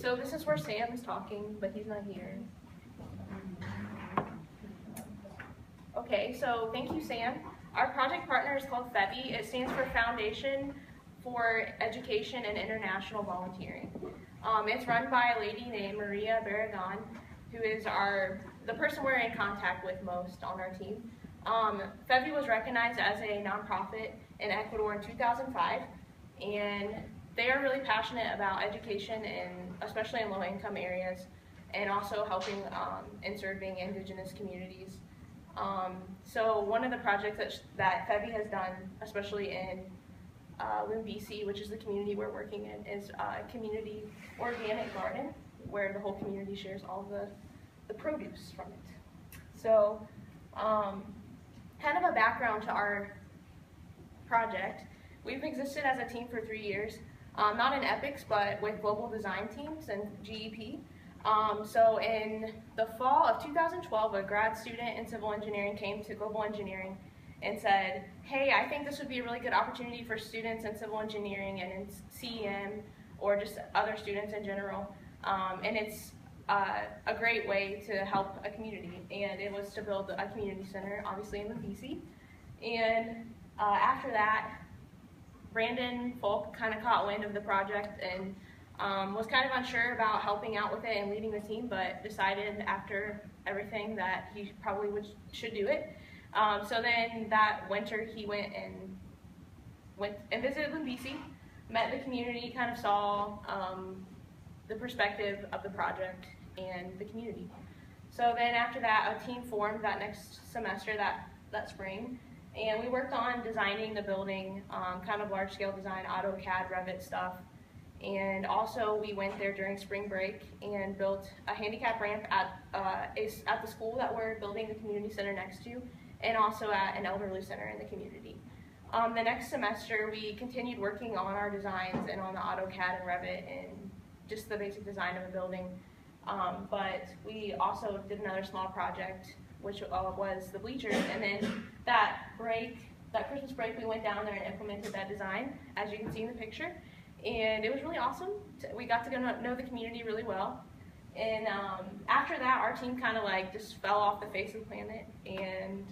So this is where Sam is talking, but he's not here. Okay, so thank you, Sam. Our project partner is called FEBI. It stands for Foundation for Education and International Volunteering. It's run by a lady named Maria Barragan, who is the person we're in contact with most on our team. FEBI was recognized as a nonprofit in Ecuador in 2005, and they are really passionate about education, especially in low-income areas, and also helping and serving indigenous communities. So one of the projects that FEBI has done, especially in BC, which is the community we're working in, is a community organic garden where the whole community shares all the produce from it. So kind of a background to our project. We've existed as a team for 3 years, not in EPICS, but with global design teams and GEP. So in the fall of 2012, a grad student in civil engineering came to global engineering and said, hey, I think this would be a really good opportunity for students in civil engineering and in CEM, or just other students in general. And it's a great way to help a community. And it was to build a community center, obviously in BC. And after that, Brandon Folk kind of caught wind of the project and was kind of unsure about helping out with it and leading the team, but decided after everything that he probably should do it. So then that winter he went and visited BC, met the community, kind of saw the perspective of the project and the community. So then after that, a team formed that next semester, that spring, and we worked on designing the building, kind of large-scale design, AutoCAD, Revit stuff. And also we went there during spring break and built a handicap ramp at the school that we're building the community center next to, and also at an elderly center in the community. The next semester we continued working on our designs and on the AutoCAD and Revit and just the basic design of the building. But we also did another small project, which was the bleachers, and then that Christmas break, we went down there and implemented that design, as you can see in the picture. And it was really awesome. We got to know the community really well. And after that, our team kind of just fell off the face of the planet, and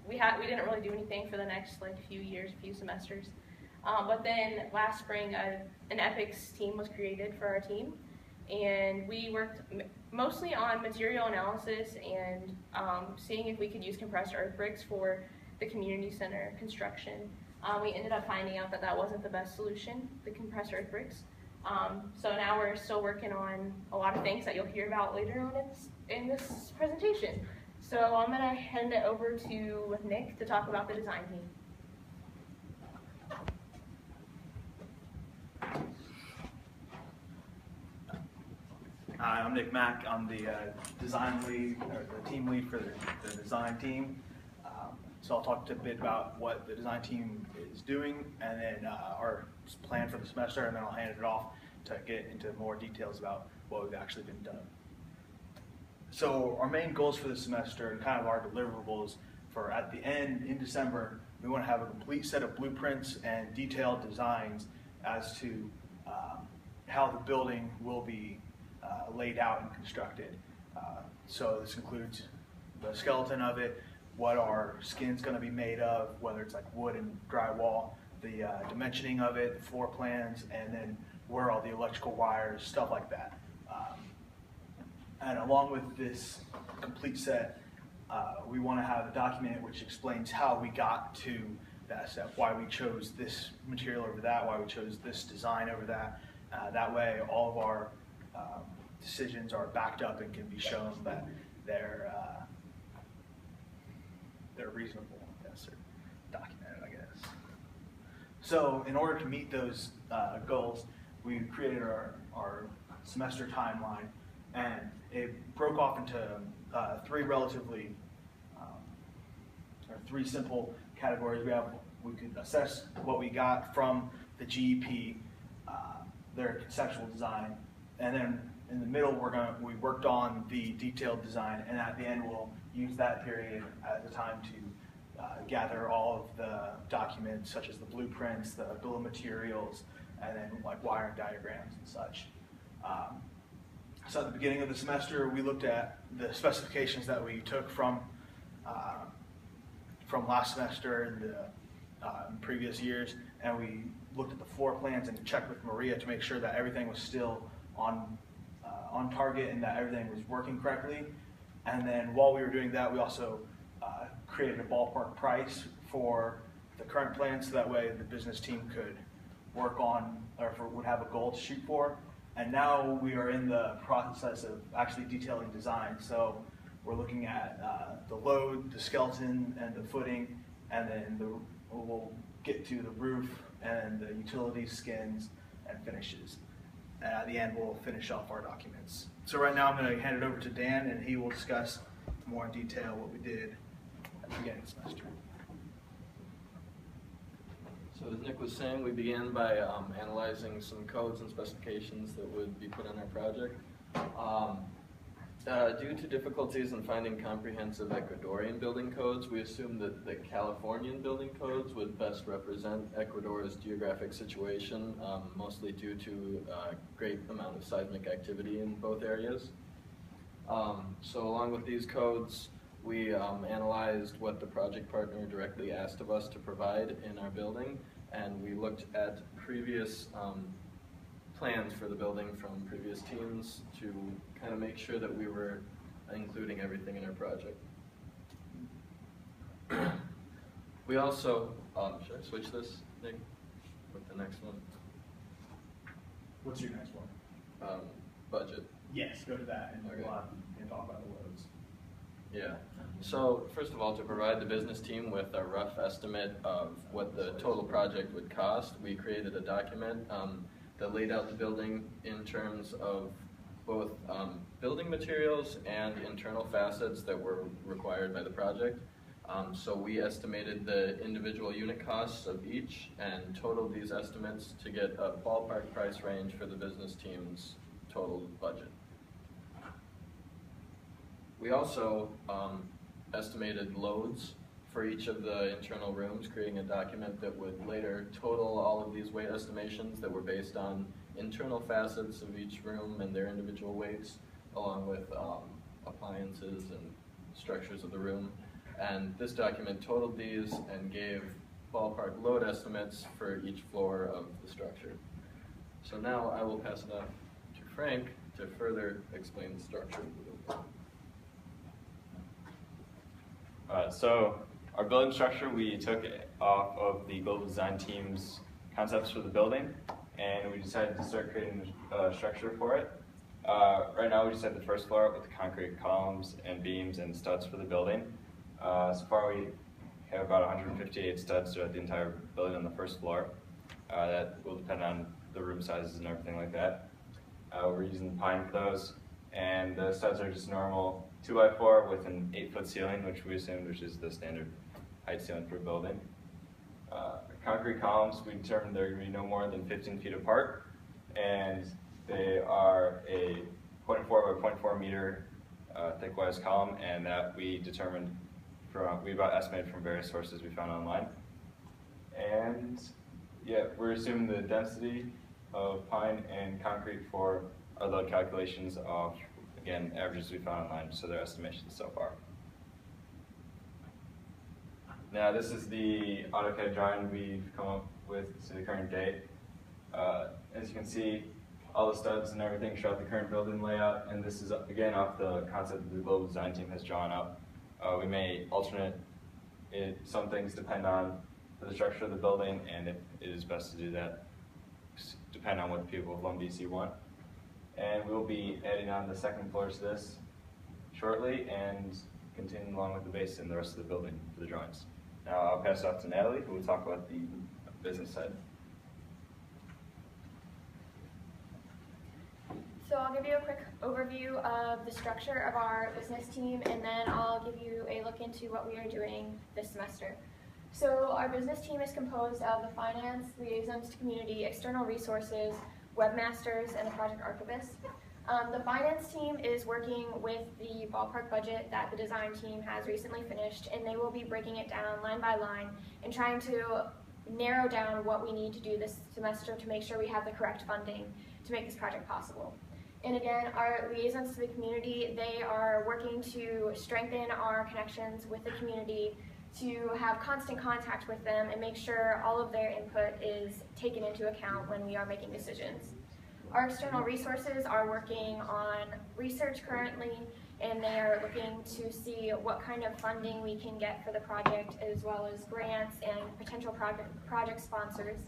we didn't really do anything for the next few semesters. But then last spring, an EPICS team was created for our team, and we worked mostly on material analysis and seeing if we could use compressed earth bricks for the community center construction. We ended up finding out that wasn't the best solution, the compressed earth bricks. So now we're still working on a lot of things that you'll hear about later on in this presentation. So I'm going to hand it over to Nick to talk about the design team. Hi, I'm Nick Mack. I'm the design lead, or the team lead for the design team. So I'll talk a bit about what the design team is doing, and then our plan for the semester, and then I'll hand it off to get into more details about what we've actually been done. So our main goals for the semester and kind of our deliverables for at the end in December, we want to have a complete set of blueprints and detailed designs as to how the building will be laid out and constructed. So this includes the skeleton of it, what our skin's going to be made of, whether it's wood and drywall, the dimensioning of it, the floor plans, and then where all the electrical wires, stuff like that. And along with this complete set, we want to have a document which explains how we got to that step, why we chose this material over that, why we chose this design over that. That way all of our decisions are backed up and can be shown that they're reasonable, I guess, or documented, I guess. So in order to meet those goals, we created our semester timeline, and it broke off into three simple categories. We could assess what we got from the GEP, their conceptual design, and then in the middle we worked on the detailed design, and at the end we'll use that period as a time to gather all of the documents, such as the blueprints, the bill of materials, and then wiring diagrams and such. So at the beginning of the semester, we looked at the specifications that we took from last semester and the previous years, and we looked at the floor plans and checked with Maria to make sure that everything was still on target and that everything was working correctly. And then while we were doing that, we also created a ballpark price for the current plan, so that way the business team could work on, or would have a goal to shoot for. And now we are in the process of actually detailing design. So we're looking at the load, the skeleton, and the footing, and then we'll get to the roof and the utility skins and finishes. And at the end, we'll finish off our documents. So right now, I'm going to hand it over to Dan, and he will discuss more in detail what we did at the beginning of the semester. So as Nick was saying, we began by analyzing some codes and specifications that would be put on our project. Due to difficulties in finding comprehensive Ecuadorian building codes, we assumed that the Californian building codes would best represent Ecuador's geographic situation, mostly due to a great amount of seismic activity in both areas. So along with these codes, we analyzed what the project partner directly asked of us to provide in our building, and we looked at previous plans for the building from previous teams to kind of make sure that we were including everything in our project. We also, should I switch this, Nick, with the next one? What's your next one? Budget. Yes, go to that, and Okay. we'll talk about the loads. Yeah. So first of all, to provide the business team with a rough estimate of what the total project would cost, we created a document that laid out the building in terms of both building materials and internal facets that were required by the project. So we estimated the individual unit costs of each and totaled these estimates to get a ballpark price range for the business team's total budget. We also estimated loads for each of the internal rooms, creating a document that would later total all of these weight estimations that were based on internal facets of each room and their individual weights, along with appliances and structures of the room. And this document totaled these and gave ballpark load estimates for each floor of the structure. So now I will pass it off to Frank to further explain the structure of the building. So our building structure, we took off of the global design team's concepts for the building, and we decided to start creating a structure for it. Right now we just have the first floor with the concrete columns and beams and studs for the building. So far we have about 158 studs throughout the entire building on the first floor. That will depend on the room sizes and everything like that. We're using pine for those, and the studs are just normal 2x4 with an 8-foot ceiling, which we assumed which is the standard height ceiling for a building. Concrete columns, we determined they're going to be no more than 15 feet apart, and they are a 0.4 by 0.4 meter thick-wise column, and that we determined we about estimated from various sources we found online. And yeah, we're assuming the density of pine and concrete for our load calculations of, again, averages we found online, so they're estimations so far. Now this is the AutoCAD drawing we've come up with to the current date. As you can see, all the studs and everything show the current building layout, and this is again off the concept that the global design team has drawn up. We may alternate it. Some things depend on the structure of the building, and if it is best to do that, depend on what the people of Lone DC want. And we'll be adding on the second floor to this shortly and continuing along with the base and the rest of the building for the drawings. Now I'll pass it off to Natalie, who will talk about the business side. So I'll give you a quick overview of the structure of our business team, and then I'll give you a look into what we are doing this semester. So our business team is composed of the finance, liaisons to community, external resources, webmasters, and the project archivist. The finance team is working with the ballpark budget that the design team has recently finished, and they will be breaking it down line by line and trying to narrow down what we need to do this semester to make sure we have the correct funding to make this project possible. And again, our liaisons to the community, they are working to strengthen our connections with the community, to have constant contact with them and make sure all of their input is taken into account when we are making decisions. Our external resources are working on research currently, and they are looking to see what kind of funding we can get for the project, as well as grants and potential project sponsors.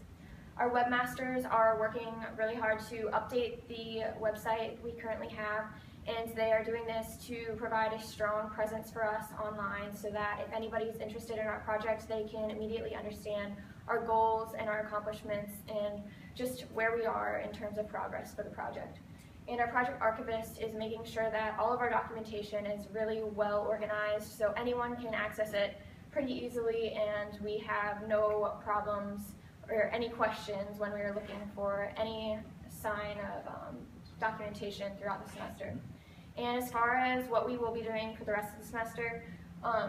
Our webmasters are working really hard to update the website we currently have, and they are doing this to provide a strong presence for us online so that if anybody's interested in our project, they can immediately understand our goals and our accomplishments and just where we are in terms of progress for the project. And our project archivist is making sure that all of our documentation is really well organized so anyone can access it pretty easily, and we have no problems or any questions when we are looking for any sign of documentation throughout the semester. And as far as what we will be doing for the rest of the semester,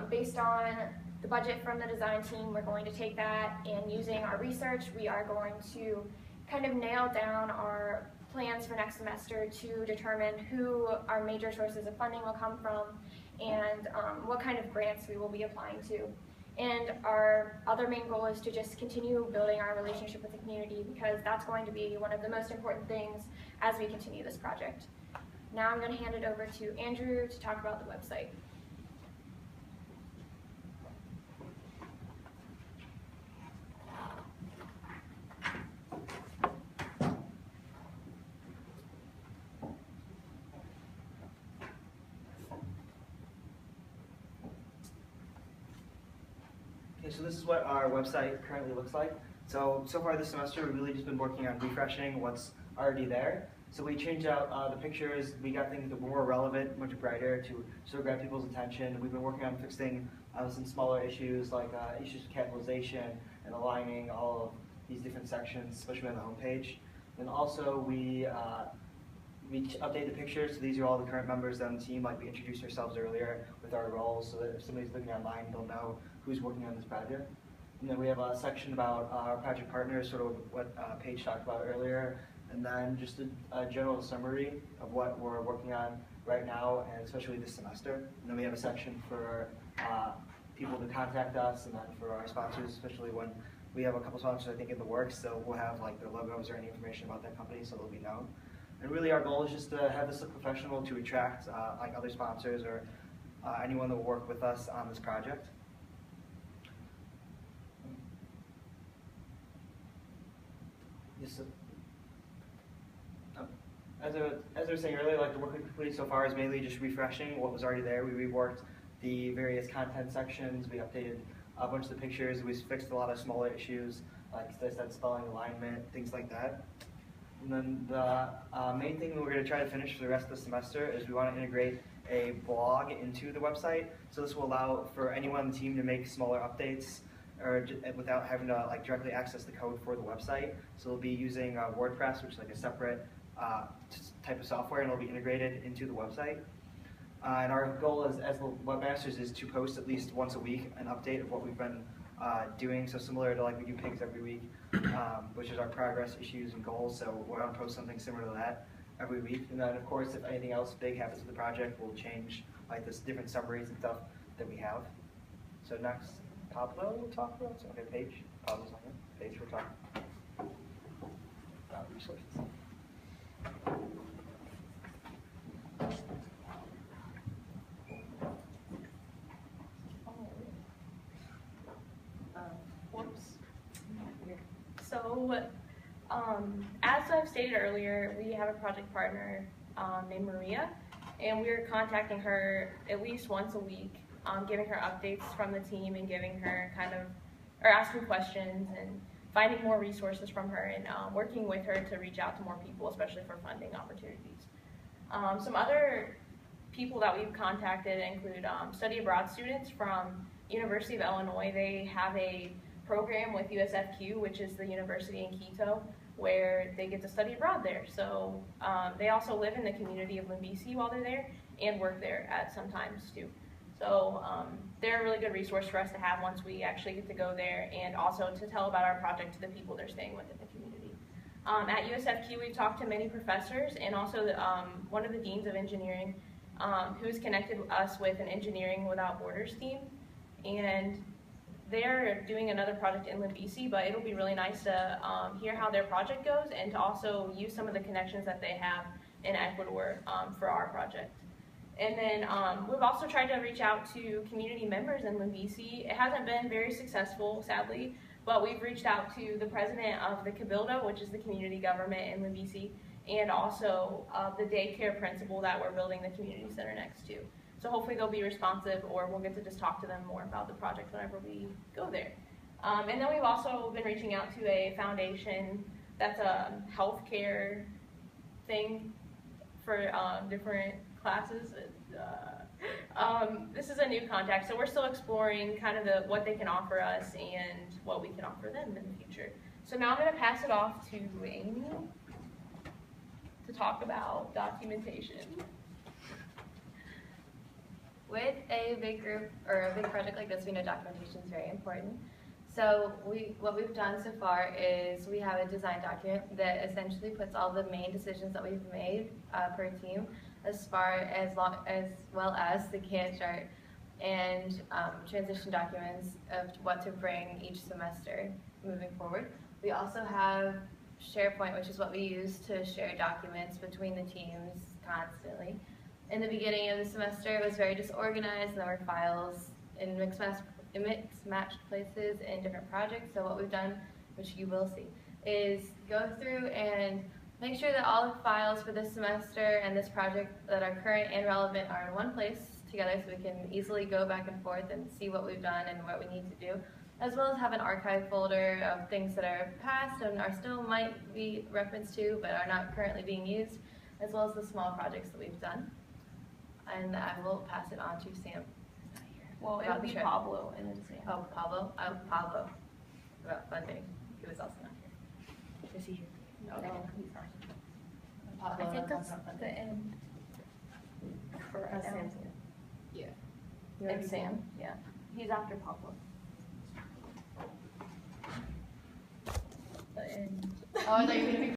based on the budget from the design team, we're going to take that, and using our research, we are going to kind of nail down our plans for next semester to determine who our major sources of funding will come from and what kind of grants we will be applying to. And our other main goal is to just continue building our relationship with the community, because that's going to be one of the most important things as we continue this project. Now I'm going to hand it over to Andrew to talk about the website. Okay, so this is what our website currently looks like. So far this semester, we've really just been working on refreshing what's already there. So we changed out the pictures. We got things that were more relevant, much brighter, to sort of grab people's attention. We've been working on fixing some smaller issues, like issues of capitalization and aligning all of these different sections, especially on the homepage. And also we update the pictures. So these are all the current members on the team, like we introduced ourselves earlier with our roles, so that if somebody's looking online, they'll know who's working on this project. And then we have a section about our project partners, sort of what Paige talked about earlier, and then just a general summary of what we're working on right now, and especially this semester. And then we have a section for people to contact us, and then for our sponsors, especially when we have a couple sponsors, I think, in the works, so we'll have like their logos or any information about that company, so they'll be known. And really our goal is just to have this look professional, to attract like other sponsors or anyone that will work with us on this project. Yes, as I was saying earlier, like the work we've completed so far is mainly just refreshing what was already there. We reworked the various content sections, we updated a bunch of the pictures, we fixed a lot of smaller issues, like I said, spelling, alignment, things like that. And then the main thing that we're going to try to finish for the rest of the semester is we want to integrate a blog into the website. So this will allow for anyone on the team to make smaller updates or without having to like directly access the code for the website. So we'll be using WordPress, which is like a separate type of software, and it'll be integrated into the website. And our goal as the webmasters is to post at least once a week an update of what we've been doing. So similar to like we do EPICS every week, which is our progress, issues, and goals. So we're going to post something similar to that every week. And then of course, if anything else big happens with the project, we'll change like this different summaries and stuff that we have. So next, Pablo will talk about. So, okay, Paige. Pablo's on here. Paige will talk about resources. So, as I've stated earlier, we have a project partner named Maria, and we're contacting her at least once a week, giving her updates from the team and giving her or asking questions and finding more resources from her and working with her to reach out to more people, especially for funding opportunities. Some other people that we've contacted include study abroad students from University of Illinois. They have a program with USFQ, which is the university in Quito, where they get to study abroad there. So they also live in the community of Limbisi while they're there and work there at some times too. So they're a really good resource for us to have once we actually get to go there, and also to tell about our project to the people they're staying with in the community. At USFQ, we've talked to many professors and also one of the deans of engineering who's connected us with an Engineering Without Borders team. And they're doing another project in BC, but it'll be really nice to hear how their project goes and to also use some of the connections that they have in Ecuador for our project. And then we've also tried to reach out to community members in BC. It hasn't been very successful, sadly, but we've reached out to the president of the Cabildo, which is the community government in BC, and also the daycare principal that we're building the community center next to. So hopefully they'll be responsive, or we'll get to just talk to them more about the project whenever we go there. And then we've also been reaching out to a foundation that's a healthcare thing for different classes. This is a new contact, so we're still exploring kind of what they can offer us and what we can offer them in the future. So now I'm going to pass it off to Amy to talk about documentation. With a big group or a big project like this, we know documentation is very important. So what we've done so far is we have a design document that essentially puts all the main decisions that we've made per team, as well as the Gantt chart and transition documents of what to bring each semester moving forward. We also have SharePoint, which is what we use to share documents between the teams constantly. In the beginning of the semester, it was very disorganized, and there were files in mixed-matched places in different projects. So what we've done, which you will see, is go through and make sure that all the files for this semester and this project that are current and relevant are in one place together, so we can easily go back and forth and see what we've done and what we need to do, as well as have an archive folder of things that are past and are still might be referenced to but are not currently being used, as well as the small projects that we've done. And I will pass it on to Sam. Well, it'll be Pablo and then Sam. Oh, Pablo? Pablo. About funding. He was also not here. Is he here? No, he's not. Pablo. I think that's the end. For us, Sam. Yeah. And And Sam? Sam, yeah. He's after Pablo. The end. Oh, I thought you were going to be